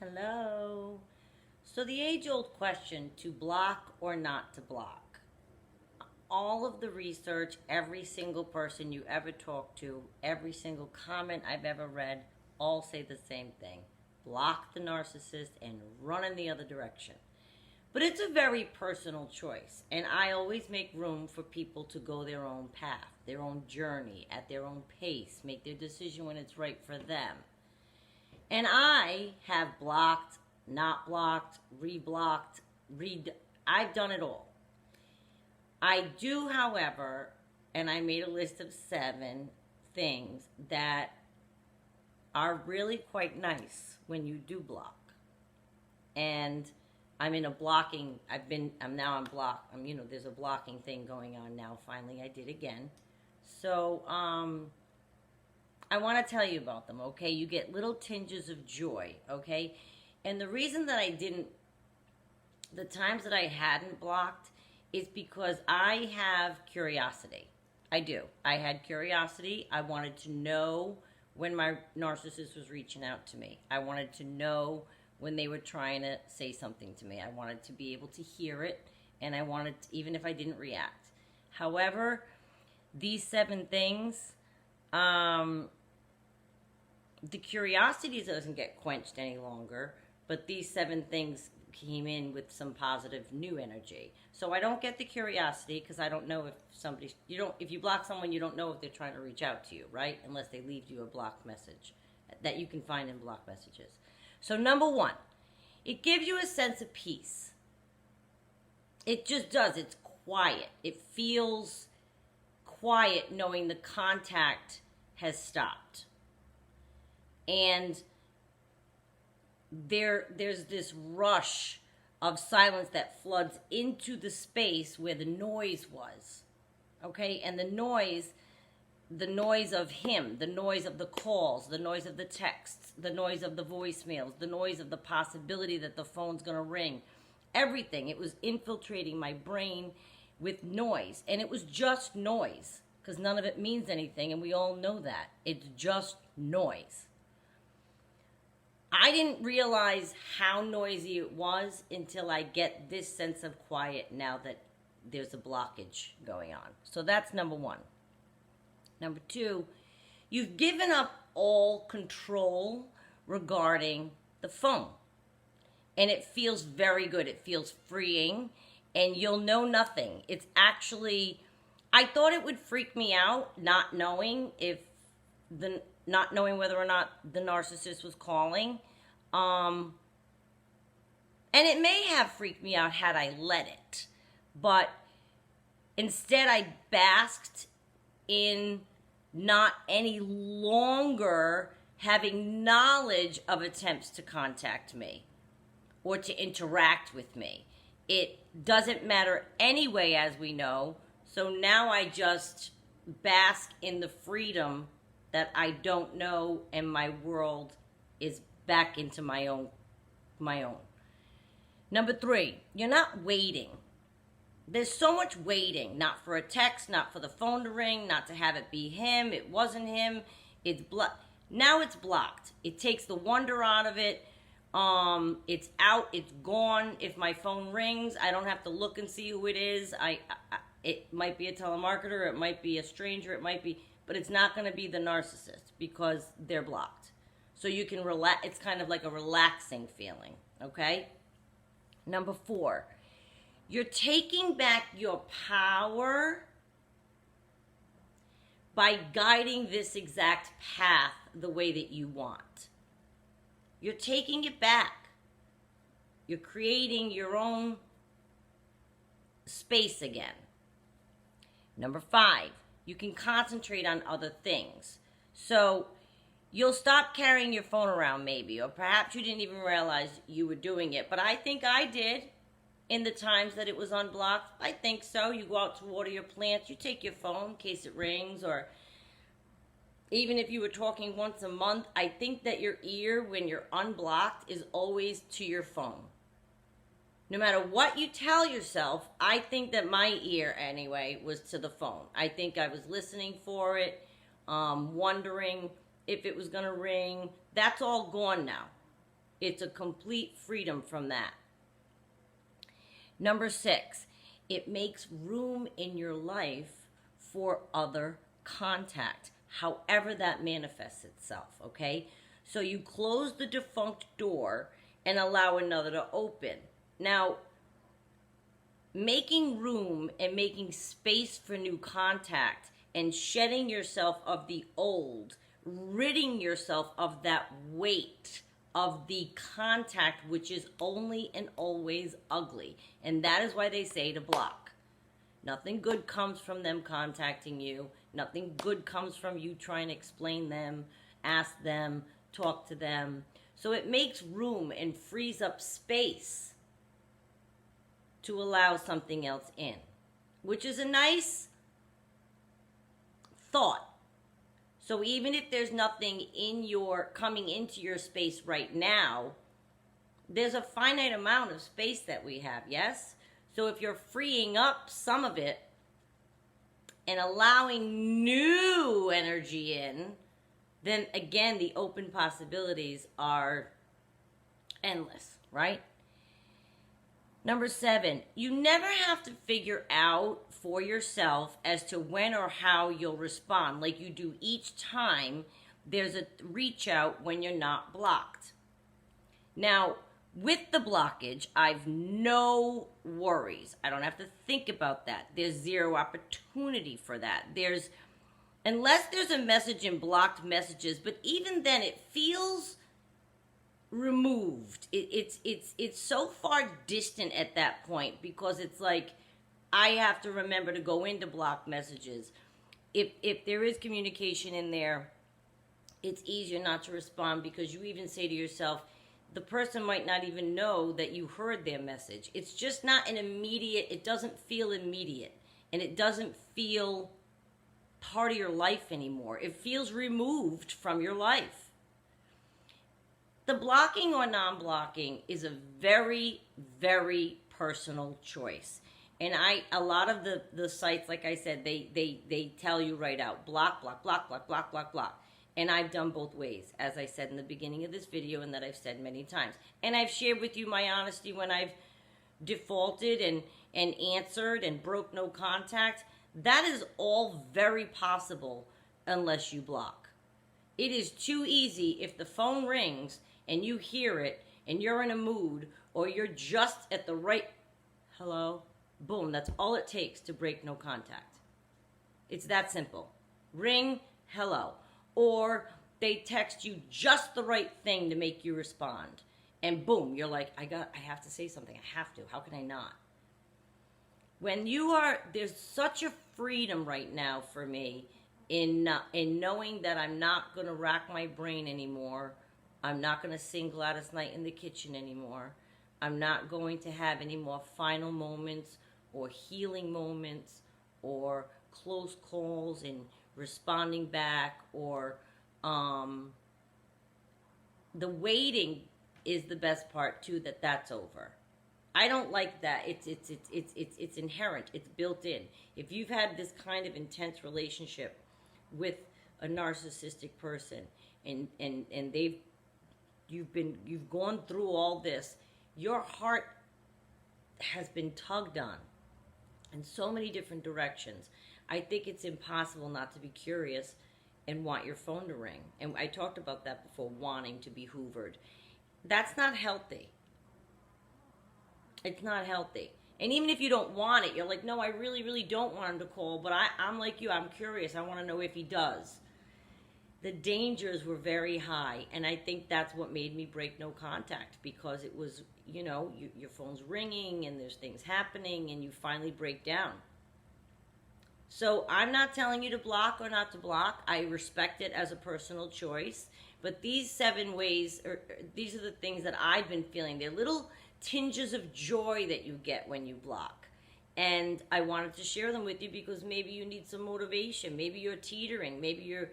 Hello. So, the age old question, to block or not to block. All of the research, every single person you ever talk to, every single comment I've ever read, all say the same thing: block the narcissist and run in the other direction. But it's a very personal choice, and I always make room for people to go their own path, their own journey, at their own pace, make their decision when it's right for them. And I have blocked, not blocked, reblocked, I've done it all. I do, however, and I made a list of 7 things that are really quite nice when you do block. And I'm in a blocking, I'm now on block, there's a blocking thing going on now. Finally, I did again. So, I want to tell you about them, okay? You get little tinges of joy, okay? And the reason that the times that I hadn't blocked is because I have curiosity. I do. I had curiosity. I wanted to know when my narcissist was reaching out to me. I wanted to know when they were trying to say something to me. I wanted to be able to hear it, and I wanted, even if I didn't react. However, these 7 things, the curiosity doesn't get quenched any longer, but these 7 things came in with some positive new energy. So I don't get the curiosity because I don't know if if you block someone, you don't know if they're trying to reach out to you, right? Unless they leave you a block message that you can find in block messages. So number 1, it gives you a sense of peace. It just does. It's quiet. It feels quiet knowing the contact has stopped. And there's this rush of silence that floods into the space where the noise was. Okay? And the noise of him, the noise of the calls, the noise of the texts, the noise of the voicemails, the noise of the possibility that the phone's going to ring, everything. It was infiltrating my brain with noise. And it was just noise, because none of it means anything, and we all know that. It's just noise. I didn't realize how noisy it was until I get this sense of quiet now that there's a blockage going on. So that's number 1. Number 2, you've given up all control regarding the phone. And it feels very good. It feels freeing, and you'll know nothing. It's actually, I thought it would freak me out not knowing whether or not the narcissist was calling. And it may have freaked me out had I let it. But instead I basked in not any longer having knowledge of attempts to contact me or to interact with me. It doesn't matter anyway, as we know. So now I just bask in the freedom that I don't know, and my world is back into my own. Number 3, you're not waiting. There's so much waiting, not for a text, not for the phone to ring, not to have it be him. It wasn't him. Now it's blocked. It takes the wonder out of it. It's out. It's gone. If my phone rings, I don't have to look and see who it is. It might be a telemarketer. It might be a stranger. But it's not going to be the narcissist because they're blocked. So you can relax. It's kind of like a relaxing feeling, okay? Number 4, you're taking back your power by guiding this exact path the way that you want. You're taking it back. You're creating your own space again. Number 5, you can concentrate on other things. So you'll stop carrying your phone around maybe, or perhaps you didn't even realize you were doing it. But I think I did in the times that it was unblocked. I think so. You go out to water your plants, you take your phone in case it rings, or even if you were talking once a month, I think that your ear, when you're unblocked, is always to your phone. No matter what you tell yourself, I think that my ear, anyway, was to the phone. I think I was listening for it, wondering if it was going to ring. That's all gone now. It's a complete freedom from that. Number 6, it makes room in your life for other contact, however that manifests itself, okay? So you close the defunct door and allow another to open. Now, making room and making space for new contact and shedding yourself of the old, ridding yourself of that weight of the contact, which is only and always ugly. And that is why they say to block. Nothing good comes from them contacting you. Nothing good comes from you trying to explain them, ask them, talk to them. So it makes room and frees up space to allow something else in, which is a nice thought. So even if there's nothing coming into your space right now, there's a finite amount of space that we have, yes? So if you're freeing up some of it and allowing new energy in, then again, the open possibilities are endless, right? Number 7, you never have to figure out for yourself as to when or how you'll respond like you do each time there's a reach out when you're not blocked. Now, with the blockage, I've no worries. I don't have to think about that. There's zero opportunity for that. Unless there's a message in blocked messages, but even then it feels removed. It's so far distant at that point because it's like I have to remember to go into blocked messages. If there is communication in there, it's easier not to respond because you even say to yourself, the person might not even know that you heard their message. It's just not it doesn't feel immediate, and it doesn't feel part of your life anymore. It feels removed from your life. The blocking or non-blocking is a very, very personal choice. And a lot of the sites, like I said, they tell you right out, block, block, block, block, block, block, block. And I've done both ways, as I said in the beginning of this video and that I've said many times. And I've shared with you my honesty when I've defaulted and answered and broke no contact. That is all very possible unless you block. It is too easy if the phone rings and you hear it and you're in a mood or you're just at the right, hello, boom, that's all it takes to break no contact. It's that simple. Ring, hello. Or they text you just the right thing to make you respond. And boom, you're like, I have to say something. I have to. How can I not? There's such a freedom right now for me in knowing that I'm not going to rack my brain anymore. I'm not going to sing Gladys Knight in the kitchen anymore. I'm not going to have any more final moments or healing moments or close calls and responding back, or the waiting is the best part too, that's over. I don't like that. It's inherent. It's built in. If you've had this kind of intense relationship with a narcissistic person and you've gone through all this, your heart has been tugged on in so many different directions. I think it's impossible not to be curious and want your phone to ring. And I talked about that before, wanting to be hoovered. That's not healthy. It's not healthy. And even if you don't want it, you're like, no, I really, really don't want him to call, but I'm like you, I'm curious. I want to know if he does. The dangers were very high, and I think that's what made me break no contact, because it was, your phone's ringing and there's things happening and you finally break down. So I'm not telling you to block or not to block. I respect it as a personal choice. But these 7 ways, these are the things that I've been feeling. They're little tinges of joy that you get when you block. And I wanted to share them with you because maybe you need some motivation. Maybe you're teetering. Maybe you're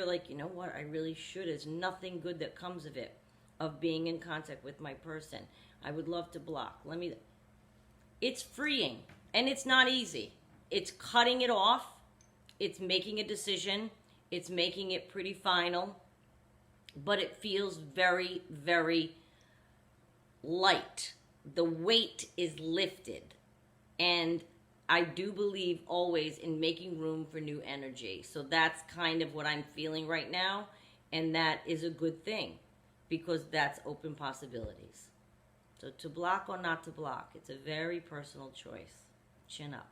like, you know what, I really should. There's nothing good that comes of it, of being in contact with my person. I would love to block. It's freeing, and it's not easy. It's cutting it off. It's making a decision. It's making it pretty final. But it feels very, very light. The weight is lifted. And I do believe always in making room for new energy. So that's kind of what I'm feeling right now. And that is a good thing because that's open possibilities. So to block or not to block, it's a very personal choice. Chin up.